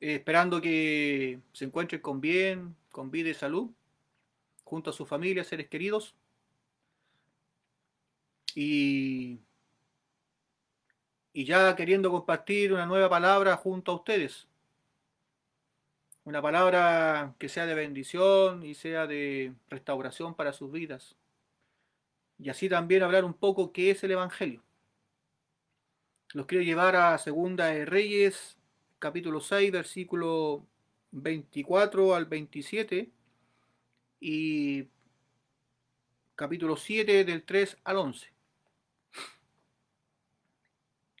esperando que se encuentren con bien, con vida y salud, junto a su familia, seres queridos, y, y ya queriendo compartir una nueva palabra junto a ustedes. Una palabra que sea de bendición y sea de restauración para sus vidas. Y así también hablar un poco qué es el Evangelio. Los quiero llevar a Segunda de Reyes, capítulo 6, versículo 24 al 27 y capítulo 7 del 3 al 11.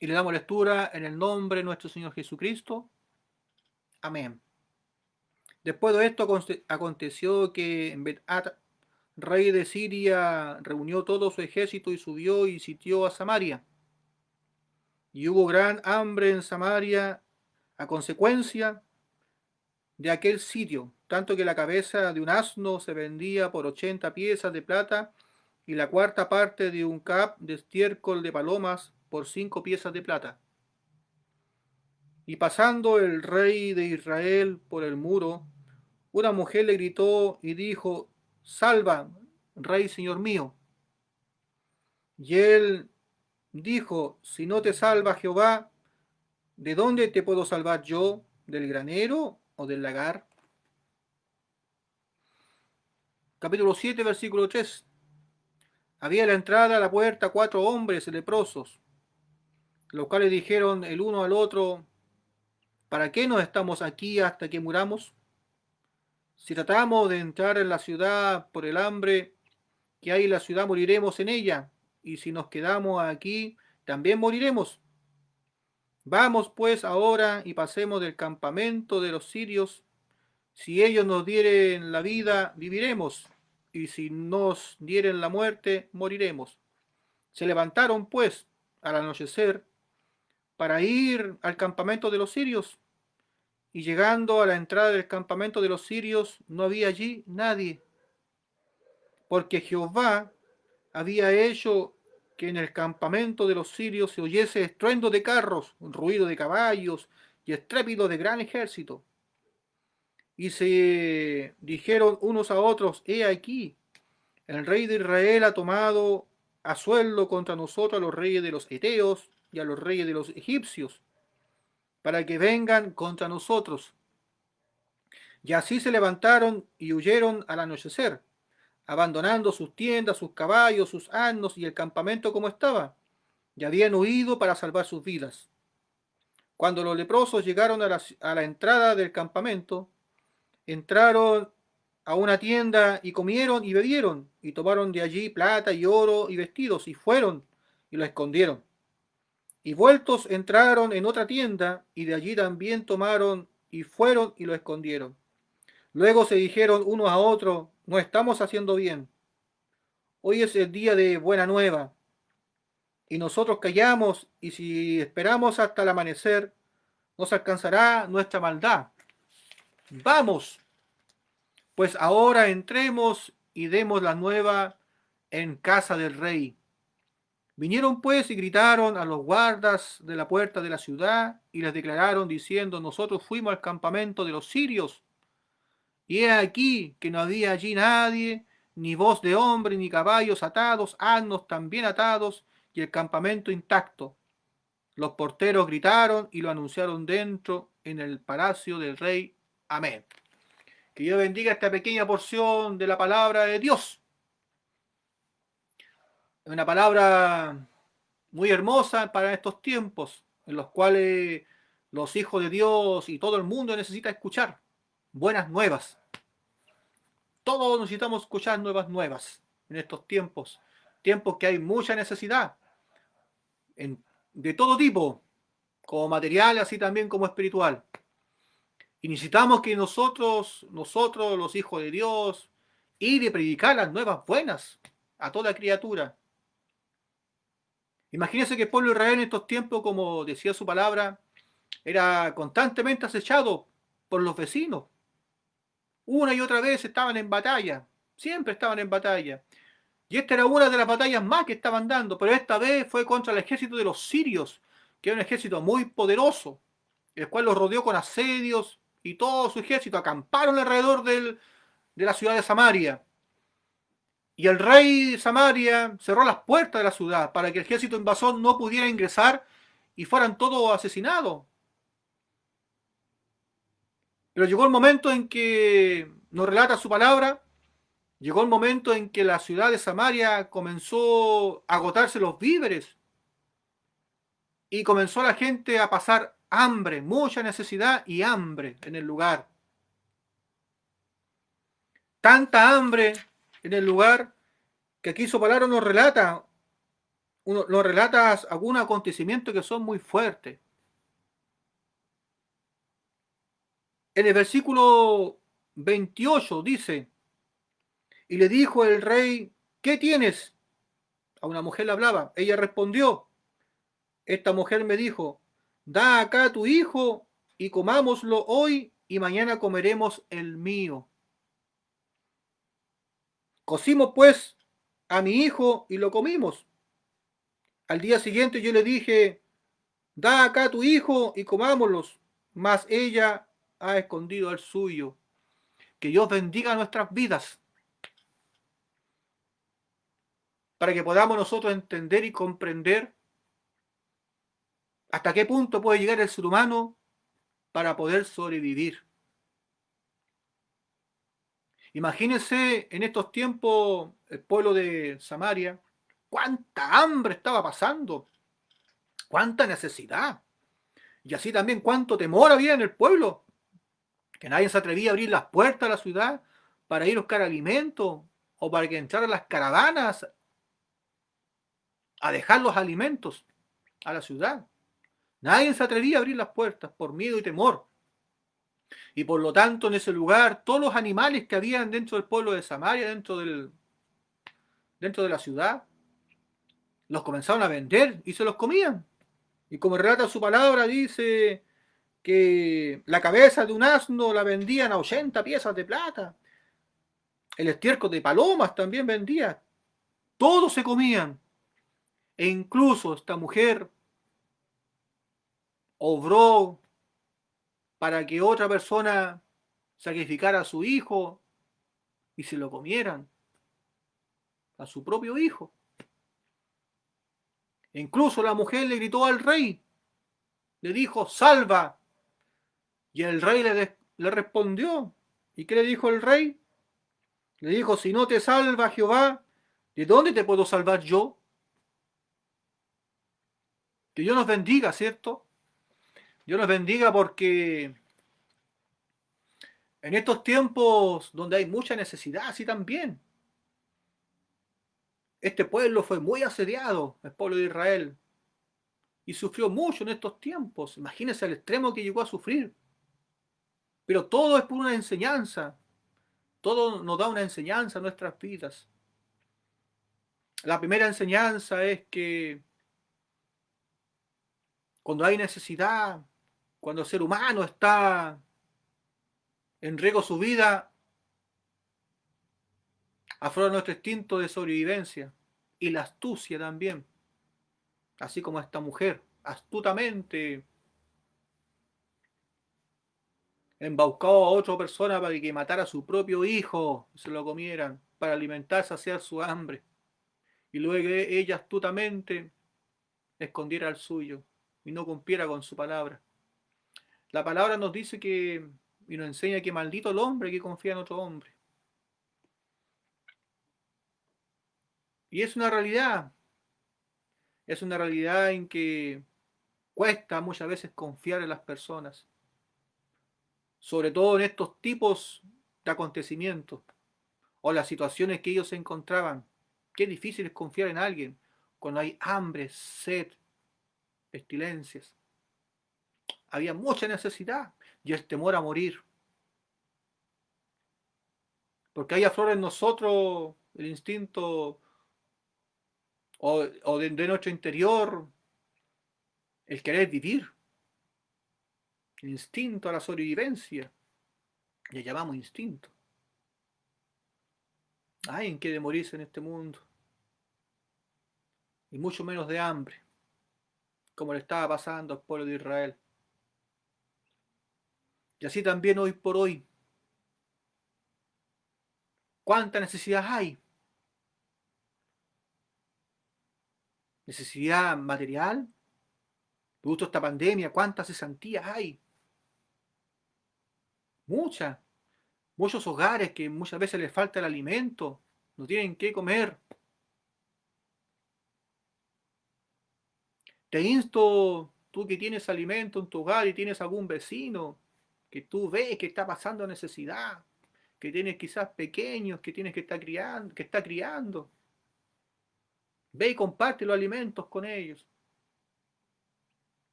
Y le damos lectura en el nombre de nuestro Señor Jesucristo. Amén. Después de esto aconteció que en Bet-At, rey de Siria, reunió todo su ejército y subió y sitió a Samaria. Y hubo gran hambre en Samaria a consecuencia de aquel sitio, tanto que la cabeza de un asno se vendía por 80 piezas de plata y la cuarta parte de un cap de estiércol de palomas por 5 piezas de plata. Y pasando el rey de Israel por el muro, una mujer le gritó y dijo: Salva, rey señor mío. Y él dijo: Si no te salva Jehová, ¿de dónde te puedo salvar yo? ¿Del granero o del lagar? Capítulo 7, versículo 3. Había a la entrada a la puerta 4 hombres leprosos, los cuales dijeron el uno al otro: ¿Para qué nos estamos aquí hasta que muramos? Si tratamos de entrar en la ciudad por el hambre que hay en la ciudad, moriremos en ella, y si nos quedamos aquí, también moriremos. Vamos pues ahora y pasemos del campamento de los sirios. Si ellos nos dieren la vida, viviremos, y si nos dieren la muerte, moriremos. Se levantaron pues al anochecer para ir al campamento de los sirios, y llegando a la entrada del campamento de los sirios, no había allí nadie, porque Jehová había hecho que en el campamento de los sirios se oyese estruendo de carros, un ruido de caballos y estrépito de gran ejército. Y se dijeron unos a otros: He aquí, el rey de Israel ha tomado a sueldo contra nosotros a los reyes de los Eteos y a los reyes de los egipcios, para que vengan contra nosotros. Y así se levantaron y huyeron al anochecer, abandonando sus tiendas, sus caballos, sus asnos y el campamento como estaba, y habían huido para salvar sus vidas. Cuando los leprosos llegaron a la entrada del campamento, entraron a una tienda y comieron y bebieron, y tomaron de allí plata y oro y vestidos, y fueron y lo escondieron. Y vueltos entraron en otra tienda, y de allí también tomaron y fueron y lo escondieron. Luego se dijeron unos a otros: No estamos haciendo bien. Hoy es el día de buena nueva, y nosotros callamos, y si esperamos hasta el amanecer, nos alcanzará nuestra maldad. Vamos, pues ahora entremos y demos la nueva en casa del rey. Vinieron pues y gritaron a los guardas de la puerta de la ciudad y les declararon diciendo: Nosotros fuimos al campamento de los sirios, y he aquí que no había allí nadie, ni voz de hombre, ni caballos atados, asnos también atados, y el campamento intacto. Los porteros gritaron y lo anunciaron dentro en el palacio del rey. Amén. Que Dios bendiga esta pequeña porción de la palabra de Dios. Es una palabra muy hermosa para estos tiempos en los cuales los hijos de Dios y todo el mundo necesita escuchar buenas nuevas. Todos necesitamos escuchar nuevas en estos tiempos. Tiempos que hay mucha necesidad de todo tipo, como material, así también como espiritual. Y necesitamos que nosotros los hijos de Dios, ir y predicar las nuevas buenas a toda criatura. Imagínense que el pueblo de Israel en estos tiempos, como decía su palabra, era constantemente acechado por los vecinos. Una y otra vez estaban en batalla, siempre estaban en batalla. Y esta era una de las batallas más que estaban dando, pero esta vez fue contra el ejército de los sirios, que era un ejército muy poderoso. el cual los rodeó con asedios y todo su ejército acamparon alrededor de la ciudad de Samaria. Y el rey de Samaria cerró las puertas de la ciudad para que el ejército invasor no pudiera ingresar y fueran todos asesinados. Pero llegó el momento en que nos relata su palabra, llegó el momento en que la ciudad de Samaria comenzó a agotarse los víveres y comenzó la gente a pasar hambre, mucha necesidad y hambre en el lugar. Tanta hambre en el lugar que aquí su palabra nos relata algunos acontecimientos que son muy fuertes. En el versículo 28 dice, y le dijo el rey, ¿qué tienes? A una mujer le hablaba. Ella respondió, esta mujer me dijo, da acá tu hijo y comámoslo hoy y mañana comeremos el mío. Cocimos pues a mi hijo y lo comimos. Al día siguiente yo le dije, da acá tu hijo y comámoslos. Mas ella ha escondido el suyo. Que Dios bendiga nuestras vidas para que podamos nosotros entender y comprender hasta qué punto puede llegar el ser humano para poder sobrevivir. Imagínense en estos tiempos el pueblo de Samaria, cuánta hambre estaba pasando, cuánta necesidad, y así también cuánto temor había en el pueblo, que nadie se atrevía a abrir las puertas de la ciudad para ir a buscar alimentos o para que entraran las caravanas a dejar los alimentos a la ciudad. Nadie se atrevía a abrir las puertas por miedo y temor. Y por lo tanto, en ese lugar, todos los animales que habían dentro del pueblo de Samaria, dentro de la ciudad, los comenzaron a vender y se los comían. Y como relata su palabra, dice que la cabeza de un asno la vendían a 80 piezas de plata. El estiércol de palomas también vendía. Todos se comían. E incluso esta mujer obró para que otra persona sacrificara a su hijo y se lo comieran, a su propio hijo. E incluso la mujer le gritó al rey, le dijo, salva. Y el rey le respondió. ¿Y qué le dijo el rey? Le dijo, si no te salva Jehová, ¿de dónde te puedo salvar yo? Que Dios nos bendiga, ¿cierto? Dios nos bendiga porque en estos tiempos donde hay mucha necesidad, así también. Este pueblo fue muy asediado, el pueblo de Israel, y sufrió mucho en estos tiempos. Imagínense el extremo que llegó a sufrir. Pero todo es por una enseñanza. Todo nos da una enseñanza en nuestras vidas. La primera enseñanza es que cuando hay necesidad, cuando el ser humano está en riesgo su vida, aflora nuestro instinto de sobrevivencia y la astucia también, así como esta mujer astutamente embaucó a otra persona para que matara a su propio hijo y se lo comieran para alimentar, saciar su hambre, y luego ella astutamente escondiera el suyo y no cumpliera con su palabra. La palabra nos dice que y nos enseña que maldito el hombre que confía en otro hombre. Y es una realidad en que cuesta muchas veces confiar en las personas, sobre todo en estos tipos de acontecimientos o las situaciones que ellos se encontraban. Qué difícil es confiar en alguien cuando hay hambre, sed, pestilencias. Había mucha necesidad y el temor a morir. Porque ahí aflora en nosotros el instinto o de nuestro interior el querer vivir, el instinto a la sobrevivencia. Le llamamos instinto. Hay en qué de morirse en este mundo. Y mucho menos de hambre, como le estaba pasando al pueblo de Israel. Y así también hoy por hoy. ¿Cuánta necesidad hay? ¿Necesidad material? Producto de esta pandemia, ¿cuántas cesantías hay? Muchas. Muchos hogares que muchas veces les falta el alimento, no tienen qué comer. Te insto, tú que tienes alimento en tu hogar y tienes algún vecino que tú ves que está pasando necesidad, que tienes quizás pequeños que tienes que está criando. Ve y comparte los alimentos con ellos.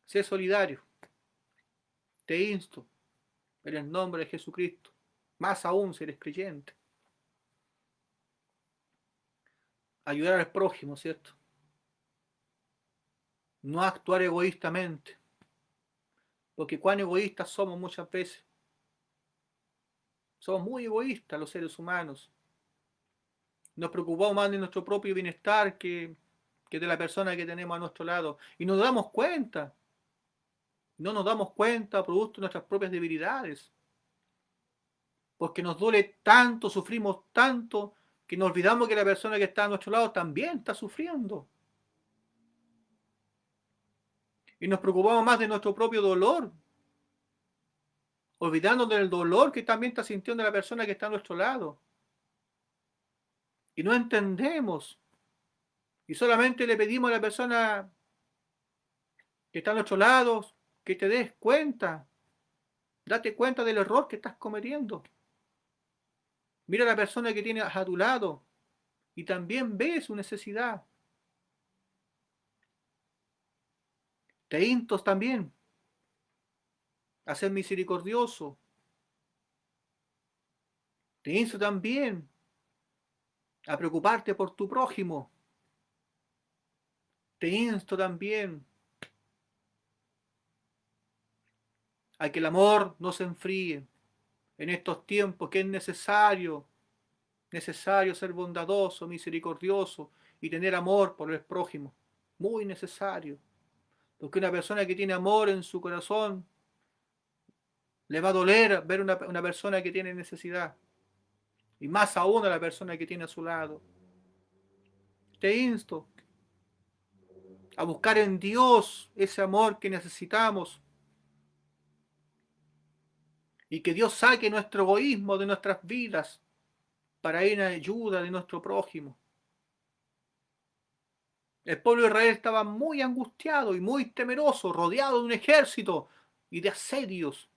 Sé solidario. Te insto en el nombre de Jesucristo. Más aún si eres creyente. Ayudar al prójimo, ¿cierto? No actuar egoístamente. Porque cuán egoístas somos muchas veces. Somos muy egoístas los seres humanos. Nos preocupamos más de nuestro propio bienestar que de la persona que tenemos a nuestro lado. Y nos damos cuenta. No nos damos cuenta producto de nuestras propias debilidades. Porque nos duele tanto, sufrimos tanto, que nos olvidamos que la persona que está a nuestro lado también está sufriendo. Y nos preocupamos más de nuestro propio dolor, olvidándonos del dolor que también está sintiendo la persona que está a nuestro lado. Y no entendemos. Y solamente le pedimos a la persona que está a nuestro lado que te des cuenta. Date cuenta del error que estás cometiendo. Mira a la persona que tienes a tu lado y también ve su necesidad. Te insto también a ser misericordioso. Te insto también a preocuparte por tu prójimo. Te insto también a que el amor no se enfríe en estos tiempos, que es necesario ser bondadoso, misericordioso y tener amor por el prójimo. Muy necesario. Porque una persona que tiene amor en su corazón le va a doler ver una persona que tiene necesidad. Y más aún a la persona que tiene a su lado. Te insto a buscar en Dios ese amor que necesitamos. Y que Dios saque nuestro egoísmo de nuestras vidas para ir en ayuda de nuestro prójimo. El pueblo de Israel estaba muy angustiado y muy temeroso, rodeado de un ejército y de asedios.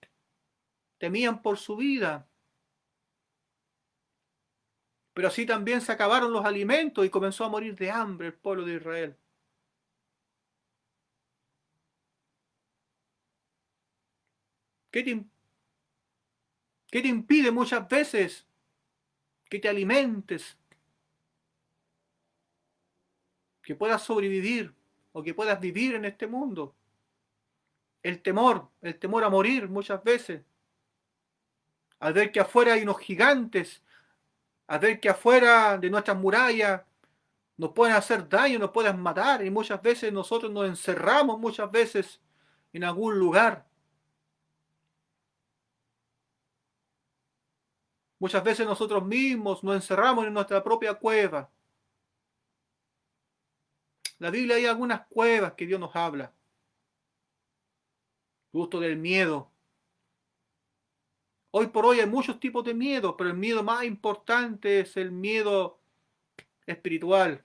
Temían por su vida. Pero así también se acabaron los alimentos y comenzó a morir de hambre el pueblo de Israel. ¿Qué te impide muchas veces que te alimentes, que puedas sobrevivir o que puedas vivir en este mundo? El temor a morir muchas veces, al ver que afuera hay unos gigantes, al ver que afuera de nuestras murallas nos pueden hacer daño, nos pueden matar, y muchas veces nosotros nos encerramos muchas veces en algún lugar. Muchas veces nosotros mismos nos encerramos en nuestra propia cueva. En la Biblia hay algunas cuevas que Dios nos habla. Justo del miedo. Hoy por hoy hay muchos tipos de miedo, pero el miedo más importante es el miedo espiritual.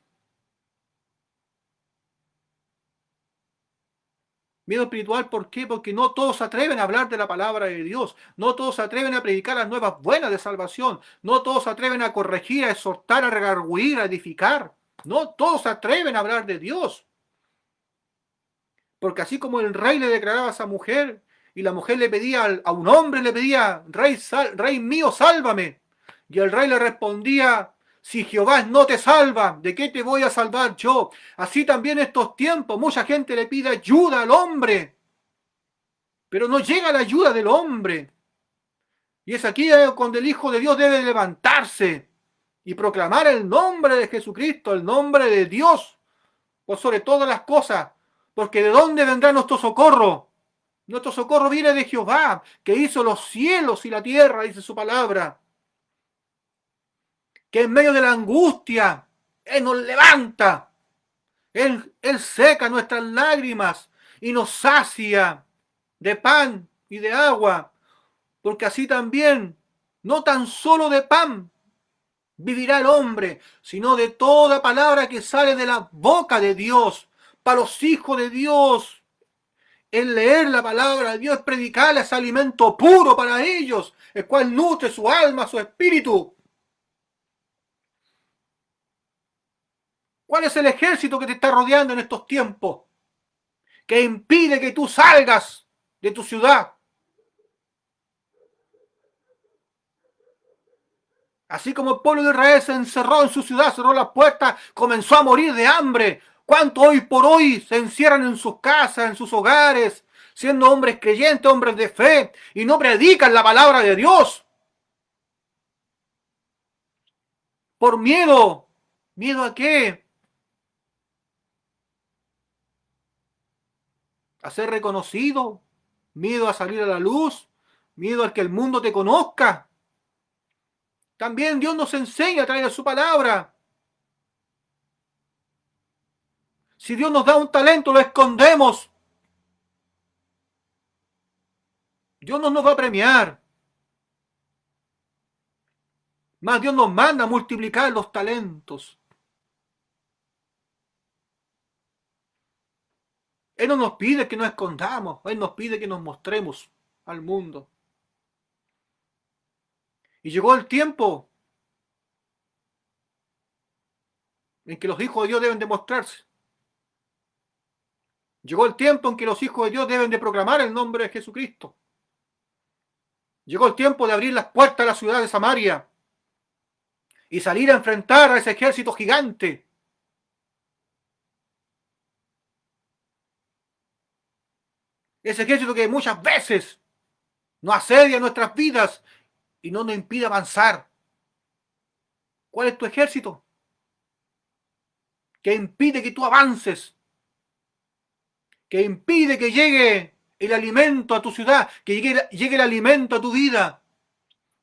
Miedo espiritual, ¿por qué? Porque no todos se atreven a hablar de la palabra de Dios. No todos se atreven a predicar las nuevas buenas de salvación. No todos se atreven a corregir, a exhortar, a redarguir, a edificar. No todos se atreven a hablar de Dios. Porque así como el rey le declaraba a esa mujer, y la mujer le pedía a un hombre, le pedía, rey mío, sálvame. Y el rey le respondía, si Jehová no te salva, ¿de qué te voy a salvar yo? Así también en estos tiempos, mucha gente le pide ayuda al hombre, pero no llega la ayuda del hombre. Y es aquí cuando el Hijo de Dios debe levantarse y proclamar el nombre de Jesucristo, el nombre de Dios, por sobre todas las cosas, porque ¿de dónde vendrá nuestro socorro? Nuestro socorro viene de Jehová, que hizo los cielos y la tierra, dice su palabra. Que en medio de la angustia, Él nos levanta. Él seca nuestras lágrimas y nos sacia de pan y de agua. Porque así también, no tan solo de pan vivirá el hombre, sino de toda palabra que sale de la boca de Dios. Para los hijos de Dios, el leer la palabra de Dios, predicarla, es alimento puro para ellos, el cual nutre su alma, su espíritu. ¿Cuál es el ejército que te está rodeando en estos tiempos? Que impide que tú salgas de tu ciudad. Así como el pueblo de Israel se encerró en su ciudad, cerró las puertas, comenzó a morir de hambre. ¿Cuántos hoy por hoy se encierran en sus casas, en sus hogares, siendo hombres creyentes, hombres de fe, y no predican la palabra de Dios? Por miedo. ¿Miedo a qué? A ser reconocido, miedo a salir a la luz, miedo a que el mundo te conozca. También Dios nos enseña a través de su palabra. Si Dios nos da un talento, lo escondemos. Dios no nos va a premiar. Más Dios nos manda a multiplicar los talentos. Él no nos pide que nos escondamos. Él nos pide que nos mostremos al mundo. Y llegó el tiempo en que los hijos de Dios deben demostrarse. Llegó el tiempo en que los hijos de Dios deben de proclamar el nombre de Jesucristo. Llegó el tiempo de abrir las puertas de la ciudad de Samaria y salir a enfrentar a ese ejército gigante. Ese ejército que muchas veces nos asedia nuestras vidas y no nos impide avanzar. ¿Cuál es tu ejército? Que impide que tú avances, que impide que llegue el alimento a tu ciudad, que llegue el alimento a tu vida,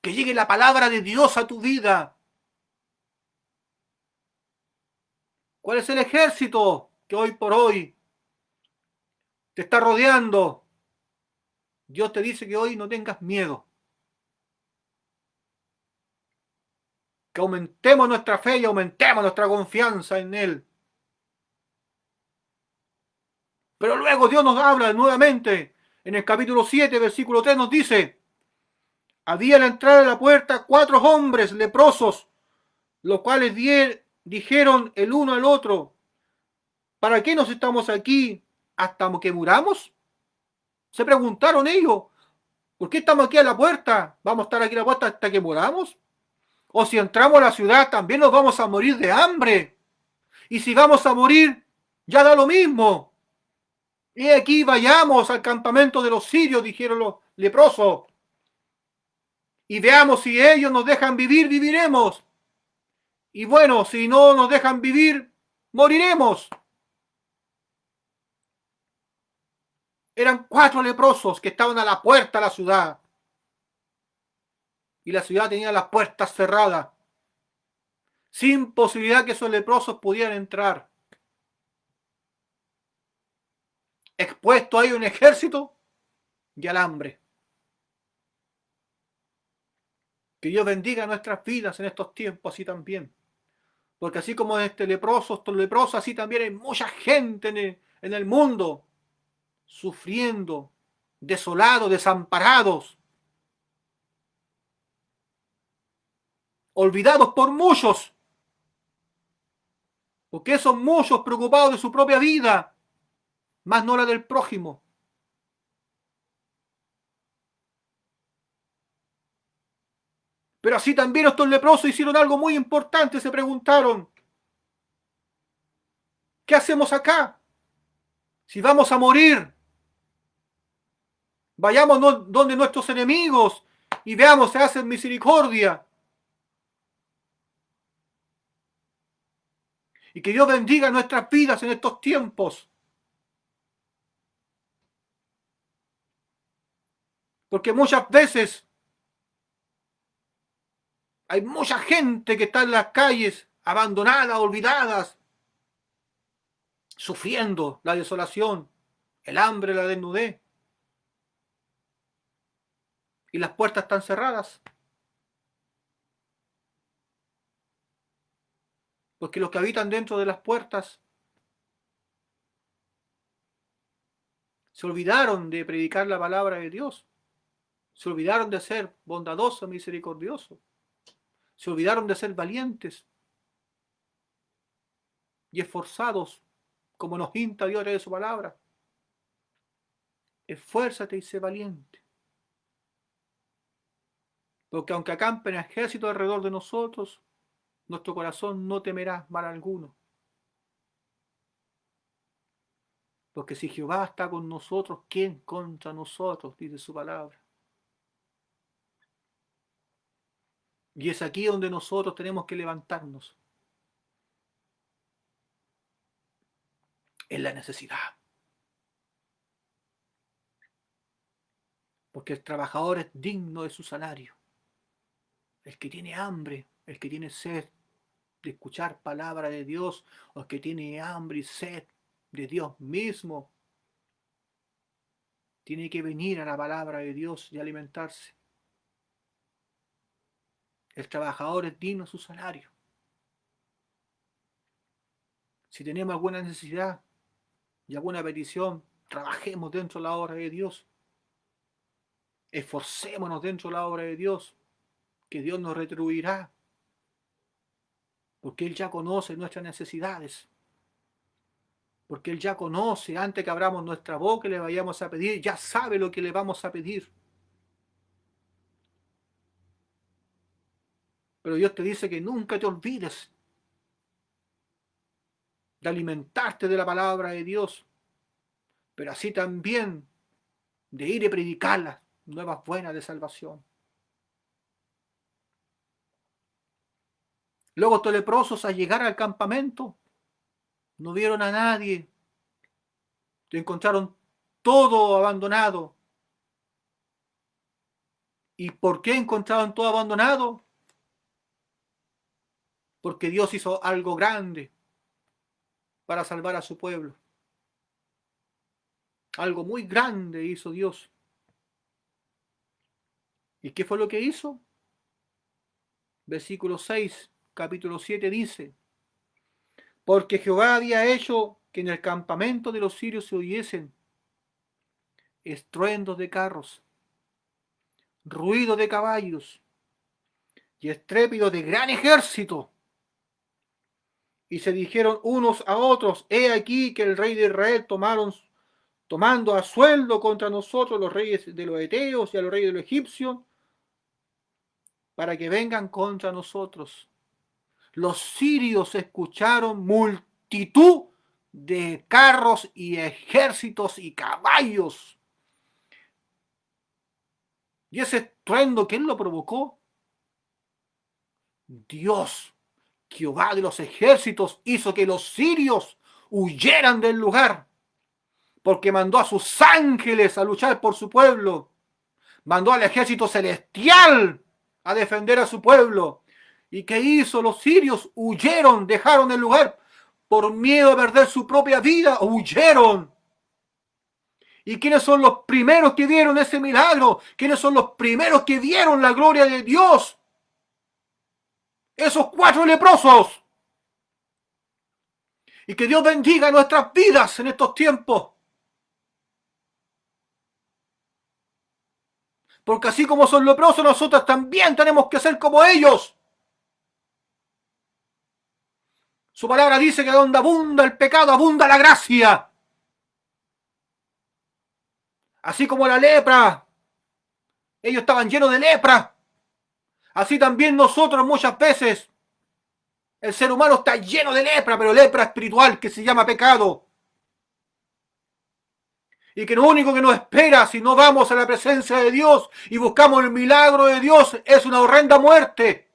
que llegue la palabra de Dios a tu vida. ¿Cuál es el ejército que hoy por hoy te está rodeando? Dios te dice que hoy no tengas miedo, que aumentemos nuestra fe y aumentemos nuestra confianza en Él. Pero luego Dios nos habla nuevamente en el capítulo 7, versículo 3, nos dice: había a la entrada de la puerta 4 hombres leprosos, los cuales dijeron el uno al otro: ¿para qué nos estamos aquí hasta que muramos? Se preguntaron ellos: ¿por qué estamos aquí a la puerta? ¿Vamos a estar aquí a la puerta hasta que muramos? O si entramos a la ciudad, también nos vamos a morir de hambre. Y si vamos a morir, ya da lo mismo. Y aquí vayamos al campamento de los sirios, dijeron los leprosos. Y veamos si ellos nos dejan vivir, viviremos. Y bueno, si no nos dejan vivir, moriremos. Eran 4 leprosos que estaban a la puerta de la ciudad. Y la ciudad tenía las puertas cerradas, sin posibilidad que esos leprosos pudieran entrar. Expuesto ahí un ejército y al hambre. Que Dios bendiga nuestras vidas en estos tiempos así también. Porque así como estos leprosos, así también hay mucha gente en el mundo sufriendo, desolados, desamparados, olvidados por muchos, porque son muchos preocupados de su propia vida, más no la del prójimo. Pero así también estos leprosos hicieron algo muy importante, se preguntaron: ¿qué hacemos acá? Si vamos a morir, vayamos donde nuestros enemigos y veamos si hacen misericordia. Y que Dios bendiga nuestras vidas en estos tiempos. Porque muchas veces hay mucha gente que está en las calles, abandonada, olvidadas, sufriendo la desolación, el hambre, la desnudez, y las puertas están cerradas. Porque los que habitan dentro de las puertas se olvidaron de predicar la palabra de Dios. Se olvidaron de ser bondadosos, misericordiosos. Se olvidaron de ser valientes y esforzados, como nos insta Dios de su palabra. Esfuérzate y sé valiente. Porque aunque acampen ejércitos alrededor de nosotros, nuestro corazón no temerá mal alguno. Porque si Jehová está con nosotros, ¿quién contra nosotros? Dice su palabra. Y es aquí donde nosotros tenemos que levantarnos. En la necesidad. Porque el trabajador es digno de su salario. El que tiene hambre, el que tiene sed de escuchar palabra de Dios, o el que tiene hambre y sed de Dios mismo, tiene que venir a la palabra de Dios y alimentarse. El trabajador es digno de su salario. Si tenemos alguna necesidad y alguna petición, trabajemos dentro de la obra de Dios. Esforcémonos dentro de la obra de Dios, que Dios nos retribuirá, porque Él ya conoce nuestras necesidades. Porque Él ya conoce, antes que abramos nuestra boca y le vayamos a pedir, ya sabe lo que le vamos a pedir. Pero Dios te dice que nunca te olvides de alimentarte de la palabra de Dios, pero así también de ir y predicar las nuevas buenas de salvación. Luego estos leprosos, al llegar al campamento, no vieron a nadie, encontraron todo abandonado. ¿Y por qué encontraron todo abandonado? Porque Dios hizo algo grande para salvar a su pueblo. Algo muy grande hizo Dios. ¿Y qué fue lo que hizo? Versículo 6, capítulo 7 dice: porque Jehová había hecho que en el campamento de los sirios se oyesen estruendos de carros, ruido de caballos y estrépito de gran ejército. Y se dijeron unos a otros: he aquí que el rey de Israel tomando a sueldo contra nosotros los reyes de los heteos y a los reyes de los egipcios, para que vengan contra nosotros. Los sirios escucharon multitud de carros y ejércitos y caballos. Y ese estruendo, ¿quién lo provocó? Dios, Jehová de los ejércitos, hizo que los sirios huyeran del lugar, porque mandó a sus ángeles a luchar por su pueblo. Mandó al ejército celestial a defender a su pueblo. ¿Y qué hizo? Los sirios huyeron, dejaron el lugar por miedo a perder su propia vida, huyeron. ¿Y quiénes son los primeros que vieron ese milagro? ¿Quiénes son los primeros que vieron la gloria de Dios? Esos 4 leprosos. Y que Dios bendiga nuestras vidas en estos tiempos. Porque así como son leprosos, nosotros también tenemos que ser como ellos. Su palabra dice que donde abunda el pecado, abunda la gracia. Así como la lepra, ellos estaban llenos de lepra. Así también nosotros muchas veces, el ser humano está lleno de lepra, pero lepra espiritual que se llama pecado. Y que lo único que nos espera si no vamos a la presencia de Dios y buscamos el milagro de Dios es una horrenda muerte.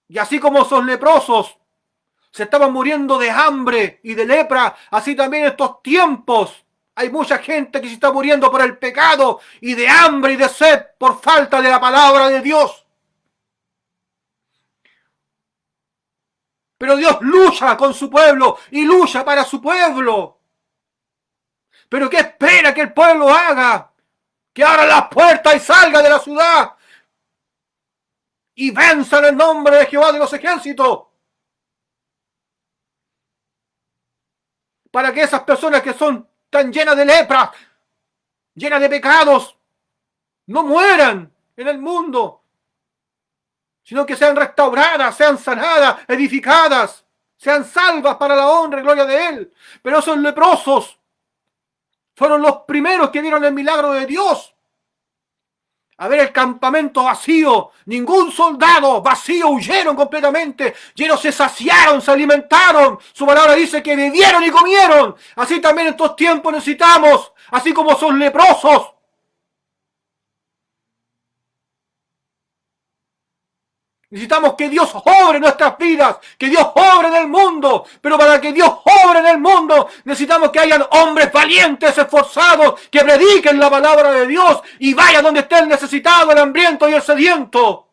Y así como esos leprosos se estaban muriendo de hambre y de lepra, así también estos tiempos Hay mucha gente que se está muriendo por el pecado y de hambre y de sed por falta de la palabra de Dios. Pero Dios lucha con su pueblo y lucha para su pueblo. ¿Pero qué espera que el pueblo haga? Que abra las puertas y salga de la ciudad y venza en el nombre de Jehová de los ejércitos. Para que esas personas que son tan llenas de lepra, llenas de pecados, no mueran en el mundo, sino que sean restauradas, sean sanadas, edificadas, sean salvas para la honra y gloria de Él. Pero esos leprosos fueron los primeros que vieron el milagro de Dios. A ver el campamento vacío, ningún soldado, vacío, huyeron completamente, llenos se saciaron, se alimentaron. Su palabra dice que bebieron y comieron. Así también en estos tiempos necesitamos, así como son leprosos, necesitamos que Dios obre en nuestras vidas, que Dios obre en el mundo. Pero para que Dios obre en el mundo, necesitamos que hayan hombres valientes, esforzados, que prediquen la palabra de Dios y vayan donde esté el necesitado, el hambriento y el sediento.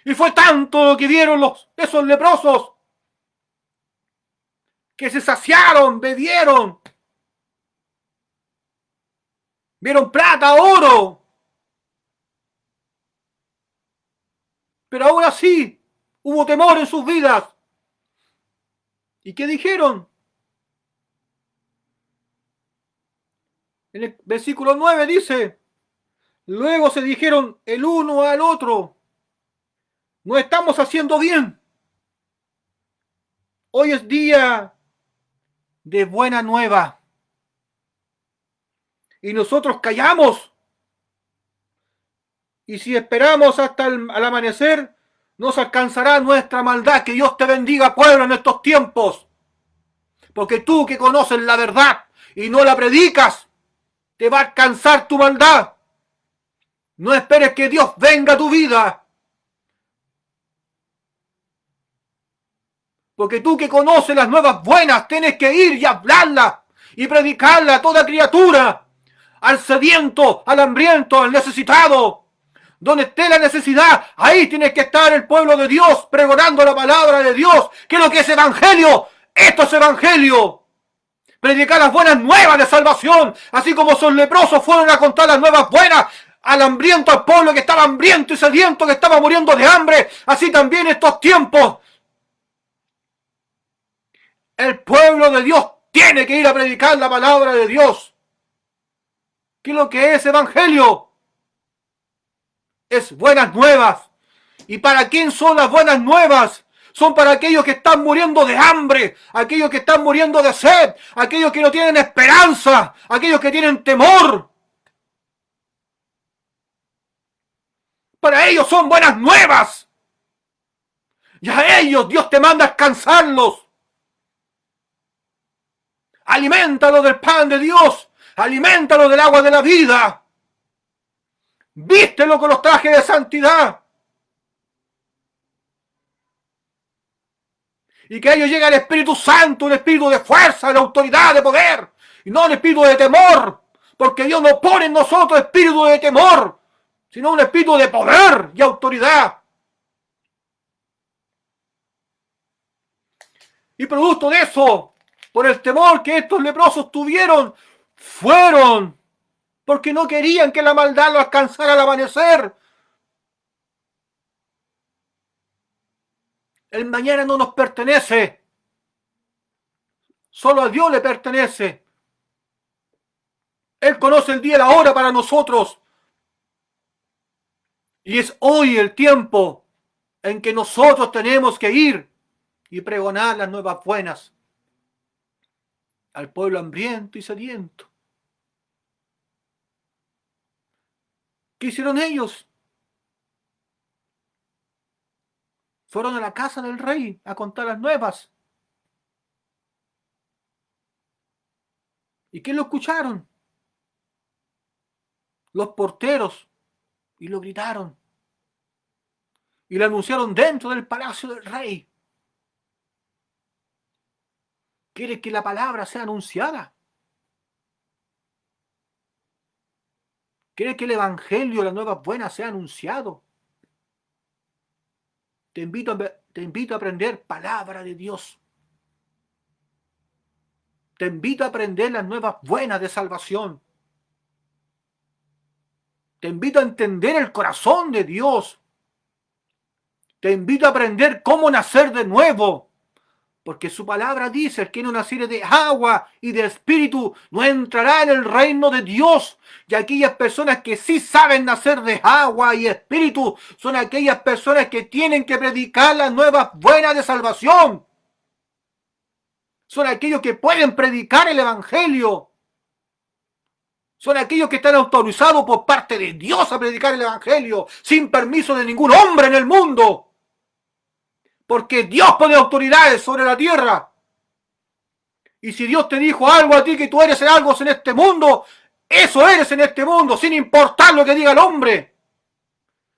Y fue tanto lo que vieron esos leprosos, que se saciaron, bebieron, vieron plata, oro. Pero aún así hubo temor en sus vidas. ¿Y qué dijeron? En el versículo 9 dice: luego se dijeron el uno al otro: no estamos haciendo bien. Hoy es día de buena nueva. Y nosotros callamos. Y si esperamos hasta al amanecer, nos alcanzará nuestra maldad. Que Dios te bendiga, pueblo, en estos tiempos. Porque tú que conoces la verdad y no la predicas, te va a alcanzar tu maldad. No esperes que Dios venga a tu vida. Porque tú que conoces las nuevas buenas, tienes que ir y hablarlas y predicarla a toda criatura, al sediento, al hambriento, al necesitado. Donde esté la necesidad, ahí tiene que estar el pueblo de Dios pregonando la palabra de Dios. ¿Qué es lo que es evangelio? Esto es evangelio. Predicar las buenas nuevas de salvación, así como esos leprosos fueron a contar las nuevas buenas al hambriento, al pueblo que estaba hambriento y sediento, que estaba muriendo de hambre. Así también estos tiempos, el pueblo de Dios tiene que ir a predicar la palabra de Dios. ¿Qué es lo que es evangelio? Es buenas nuevas. ¿Y para quién son las buenas nuevas? Son para aquellos que están muriendo de hambre, aquellos que están muriendo de sed, aquellos que no tienen esperanza, aquellos que tienen temor. Para ellos son buenas nuevas. Y a ellos Dios te manda a descansarlos. Aliméntalos del pan de Dios. Aliméntalos del agua de la vida. Vístelo con los trajes de santidad. Y que a ellos llegue el Espíritu Santo, un espíritu de fuerza, de autoridad, de poder. Y no un espíritu de temor. Porque Dios no pone en nosotros espíritu de temor, sino un espíritu de poder y autoridad. Y producto de eso, por el temor que estos leprosos tuvieron, fueron, porque no querían que la maldad lo alcanzara al amanecer. El mañana no nos pertenece, solo a Dios le pertenece. Él conoce el día y la hora para nosotros. Y es hoy el tiempo en que nosotros tenemos que ir y pregonar las nuevas buenas al pueblo hambriento y sediento. ¿Qué hicieron ellos? Fueron a la casa del rey a contar las nuevas. ¿Y qué lo escucharon? Los porteros. Y lo gritaron. Y lo anunciaron dentro del palacio del rey. ¿Quieres que la palabra sea anunciada? ¿Quieres que el evangelio, la nueva buena, sea anunciado? Te invito a aprender palabra de Dios. Te invito a aprender las nuevas buenas de salvación. Te invito a entender el corazón de Dios. Te invito a aprender cómo nacer de nuevo. Porque su palabra dice, el que no naciere de agua y de espíritu no entrará en el reino de Dios. Y aquellas personas que sí saben nacer de agua y espíritu son aquellas personas que tienen que predicar las nuevas buenas de salvación. Son aquellos que pueden predicar el evangelio. Son aquellos que están autorizados por parte de Dios a predicar el evangelio sin permiso de ningún hombre en el mundo. Porque Dios pone autoridades sobre la tierra. Y si Dios te dijo algo a ti que tú eres algo en este mundo, eso eres en este mundo, sin importar lo que diga el hombre.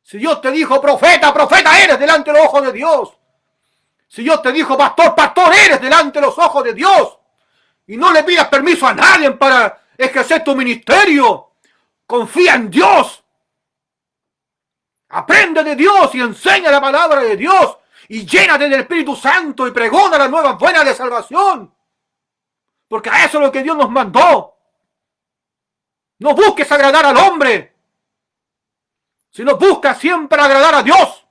Si Dios te dijo profeta, profeta eres delante de los ojos de Dios. Si Dios te dijo pastor, pastor eres delante de los ojos de Dios. Y no le pidas permiso a nadie para ejercer tu ministerio. Confía en Dios. Aprende de Dios y enseña la palabra de Dios. Y llénate del Espíritu Santo y pregona las nuevas buenas de salvación. Porque a eso es lo que Dios nos mandó. No busques agradar al hombre, sino busca siempre agradar a Dios.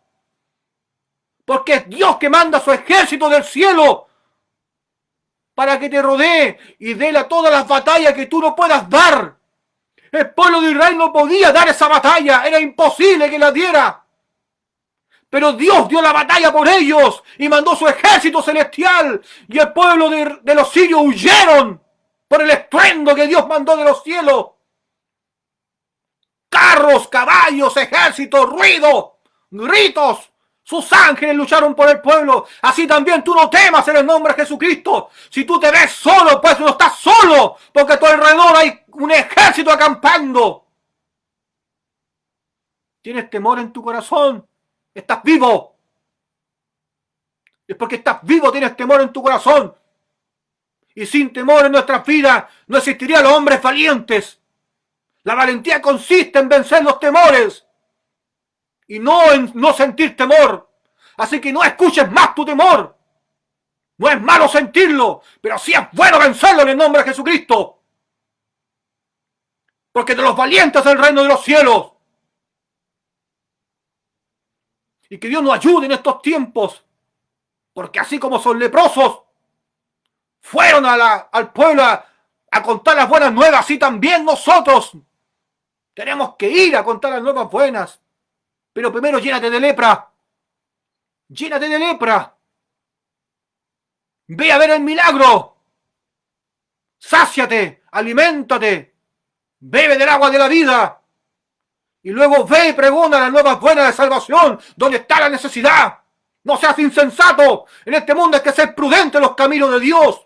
Porque es Dios que manda su ejército del cielo para que te rodee y dé todas las batallas que tú no puedas dar. El pueblo de Israel no podía dar esa batalla, era imposible que la diera. Pero Dios dio la batalla por ellos y mandó su ejército celestial. Y el pueblo de los sirios huyeron por el estruendo que Dios mandó de los cielos. Carros, caballos, ejércitos, ruido, gritos. Sus ángeles lucharon por el pueblo. Así también tú no temas en el nombre de Jesucristo. Si tú te ves solo, pues no estás solo. Porque a tu alrededor hay un ejército acampando. ¿Tienes temor en tu corazón? Estás vivo. Es porque estás vivo, tienes temor en tu corazón. Y sin temor en nuestras vidas no existirían los hombres valientes. La valentía consiste en vencer los temores y no en no sentir temor. Así que no escuches más tu temor. No es malo sentirlo, pero sí es bueno vencerlo en el nombre de Jesucristo. Porque de los valientes es el reino de los cielos. Y que Dios nos ayude en estos tiempos. Porque así como son leprosos, fueron al pueblo a contar las buenas nuevas, así también nosotros tenemos que ir a contar las nuevas buenas. Pero primero llénate de lepra. Llénate de lepra. Ve a ver el milagro. Sáciate, aliméntate. Bebe del agua de la vida. Y luego ve y pregona las nuevas buenas de salvación, donde está la necesidad. No seas insensato. En este mundo hay que ser prudente en los caminos de Dios.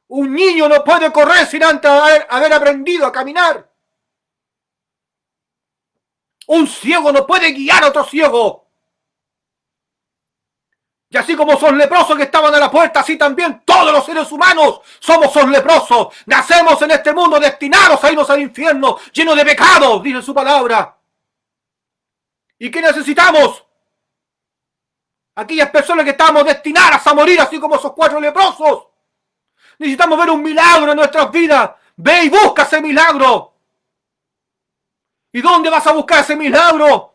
Un niño no puede correr sin antes haber aprendido a caminar. Un ciego no puede guiar a otro ciego. Y así como son leprosos que estaban a la puerta, así también todos los seres humanos somos leprosos. Nacemos en este mundo destinados a irnos al infierno, llenos de pecados, dice su palabra. ¿Y qué necesitamos? Aquellas personas que estamos destinadas a morir, así como esos 4 leprosos. Necesitamos ver un milagro en nuestras vidas. Ve y busca ese milagro. ¿Y dónde vas a buscar ese milagro?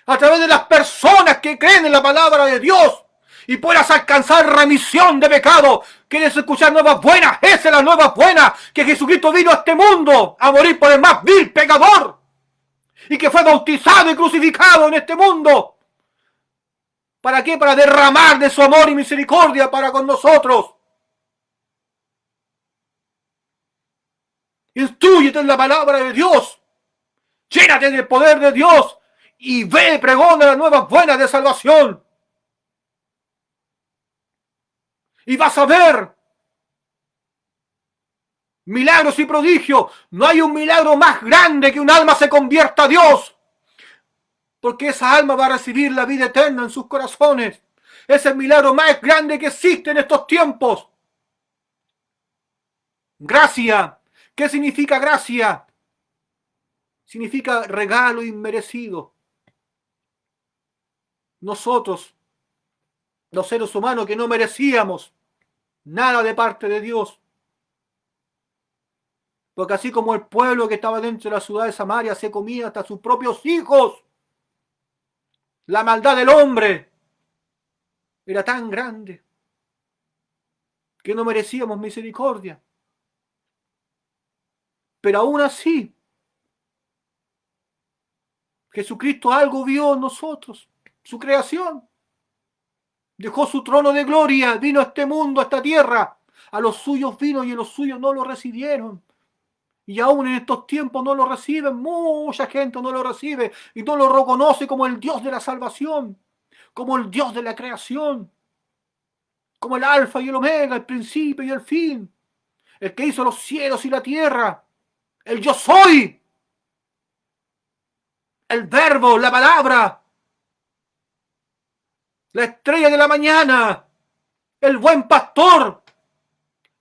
A través de las personas que creen en la palabra de Dios y puedas alcanzar remisión de pecado. ¿Quieres escuchar nuevas buenas? Esa es la nueva buena, que Jesucristo vino a este mundo a morir por el más vil pecador y que fue bautizado y crucificado en este mundo. ¿Para qué? Para derramar de su amor y misericordia para con nosotros. Instrúyete en la palabra de Dios. Llénate del poder de Dios. Y ve, pregona las nuevas buenas de salvación. Y vas a ver milagros y prodigios. No hay un milagro más grande que un alma se convierta a Dios. Porque esa alma va a recibir la vida eterna en sus corazones. Es el milagro más grande que existe en estos tiempos. Gracia. ¿Qué significa gracia? Significa regalo inmerecido. Nosotros, los seres humanos que no merecíamos nada de parte de Dios, porque así como el pueblo que estaba dentro de la ciudad de Samaria se comía hasta sus propios hijos, la maldad del hombre era tan grande que no merecíamos misericordia. Pero aún así, Jesucristo algo vio en nosotros, su creación. Dejó su trono de gloria, vino a este mundo, a esta tierra. A los suyos vino y los suyos no lo recibieron. Y aún en estos tiempos no lo reciben, mucha gente no lo recibe y no lo reconoce como el Dios de la salvación, como el Dios de la creación, como el alfa y el omega, el principio y el fin, el que hizo los cielos y la tierra, el yo soy, el verbo, la palabra, la estrella de la mañana, el buen pastor,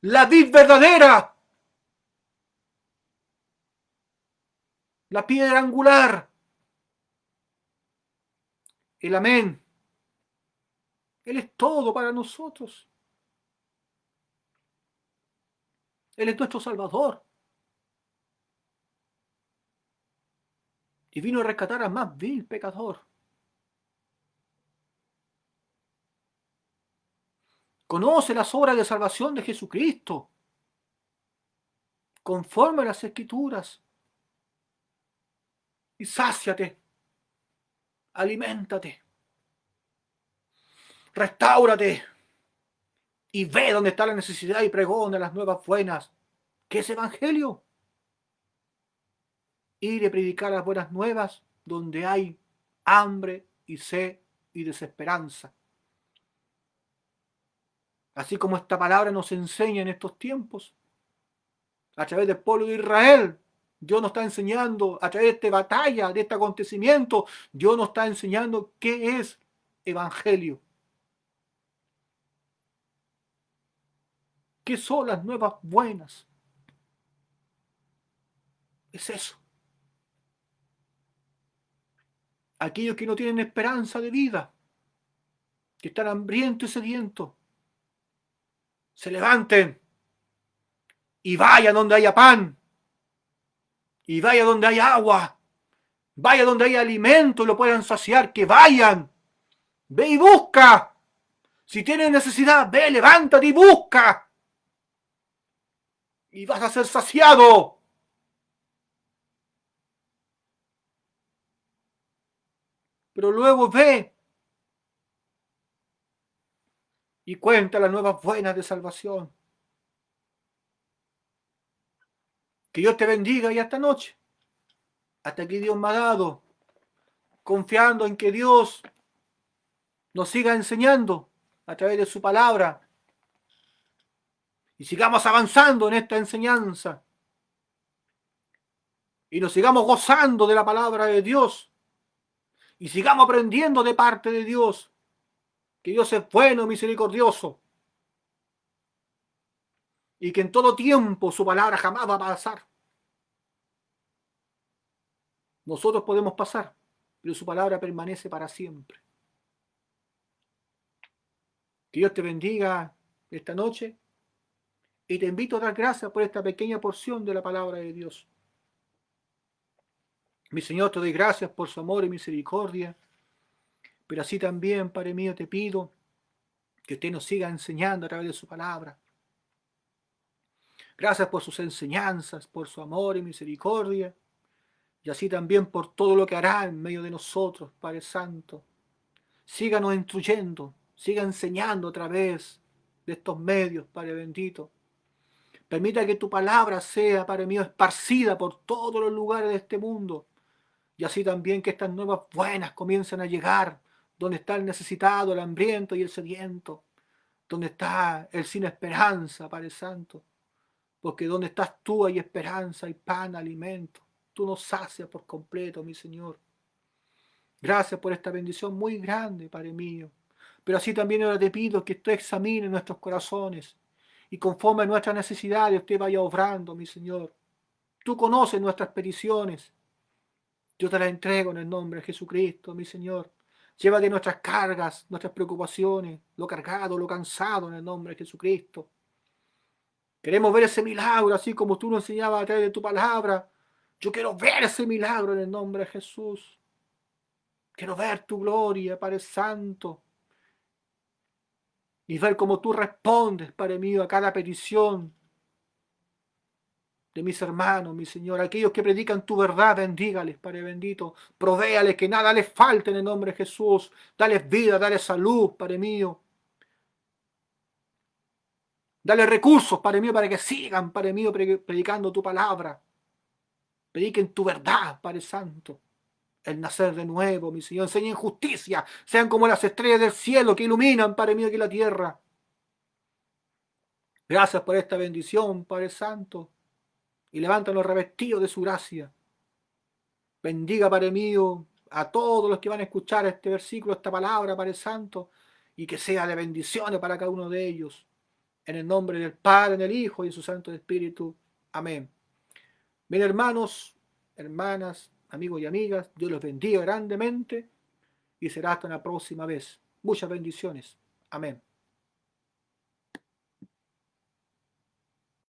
la vid verdadera, la piedra angular, el amén. Él es todo para nosotros. Él es nuestro Salvador. Y vino a rescatar al más vil pecador. Conoce las obras de salvación de Jesucristo, conforme a las Escrituras, y sáciate, aliméntate, restáurate, y ve dónde está la necesidad y pregona las nuevas buenas, que es Evangelio. Ir a predicar las buenas nuevas donde hay hambre y sed y desesperanza. Así como esta palabra nos enseña en estos tiempos, a través del pueblo de Israel, Dios nos está enseñando, a través de esta batalla, de este acontecimiento, Dios nos está enseñando qué es Evangelio. ¿Qué son las nuevas buenas? Es eso. Aquellos que no tienen esperanza de vida, que están hambrientos y sedientos, se levanten y vayan donde haya pan, y vaya donde haya agua, vaya donde haya alimento y lo puedan saciar, que vayan, ve y busca. Si tienes necesidad, ve, levántate y busca. Y vas a ser saciado. Pero luego ve y cuenta las nuevas buenas de salvación. Que Dios te bendiga y esta noche, hasta aquí Dios me ha dado, confiando en que Dios nos siga enseñando a través de su palabra y sigamos avanzando en esta enseñanza y nos sigamos gozando de la palabra de Dios y sigamos aprendiendo de parte de Dios, que Dios es bueno y misericordioso y que en todo tiempo su palabra jamás va a pasar. Nosotros podemos pasar, pero su palabra permanece para siempre. Que Dios te bendiga esta noche y te invito a dar gracias por esta pequeña porción de la palabra de Dios. Mi Señor, te doy gracias por su amor y misericordia, pero así también, Padre mío, te pido que usted nos siga enseñando a través de su palabra. Gracias por sus enseñanzas, por su amor y misericordia, y así también por todo lo que hará en medio de nosotros, Padre Santo. Síganos instruyendo, siga enseñando a través de estos medios, Padre bendito. Permita que tu palabra sea, Padre mío, esparcida por todos los lugares de este mundo, y así también que estas nuevas buenas comiencen a llegar donde está el necesitado, el hambriento y el sediento, donde está el sin esperanza, Padre Santo, porque donde estás tú hay esperanza, hay pan, alimento. Tú nos sacias por completo, mi Señor. Gracias por esta bendición muy grande, Padre mío. Pero así también ahora te pido que tú examines nuestros corazones y conforme a nuestras necesidades usted vaya obrando, mi Señor. Tú conoces nuestras peticiones. Yo te las entrego en el nombre de Jesucristo, mi Señor. Llévate nuestras cargas, nuestras preocupaciones, lo cargado, lo cansado en el nombre de Jesucristo. Queremos ver ese milagro, así como tú nos enseñabas a través de tu palabra. Yo quiero ver ese milagro en el nombre de Jesús. Quiero ver tu gloria, Padre Santo. Y ver cómo tú respondes, Padre mío, a cada petición de mis hermanos, mi Señor. Aquellos que predican tu verdad, bendígales, Padre bendito. Provéales que nada les falte en el nombre de Jesús. Dales vida, dales salud, Padre mío. Dale recursos, Padre mío, para que sigan, Padre mío, predicando tu palabra. Prediquen tu verdad, Padre Santo. El nacer de nuevo, mi Señor. Enseñen justicia. Sean como las estrellas del cielo que iluminan, Padre mío, aquí la tierra. Gracias por esta bendición, Padre Santo. Y levántanos revestidos de su gracia. Bendiga, Padre mío, a todos los que van a escuchar este versículo, esta palabra, Padre Santo, y que sea de bendiciones para cada uno de ellos. En el nombre del Padre, del Hijo y de su Santo Espíritu. Amén. Bien, hermanos, hermanas, amigos y amigas, Dios los bendiga grandemente y será hasta una próxima vez. Muchas bendiciones. Amén.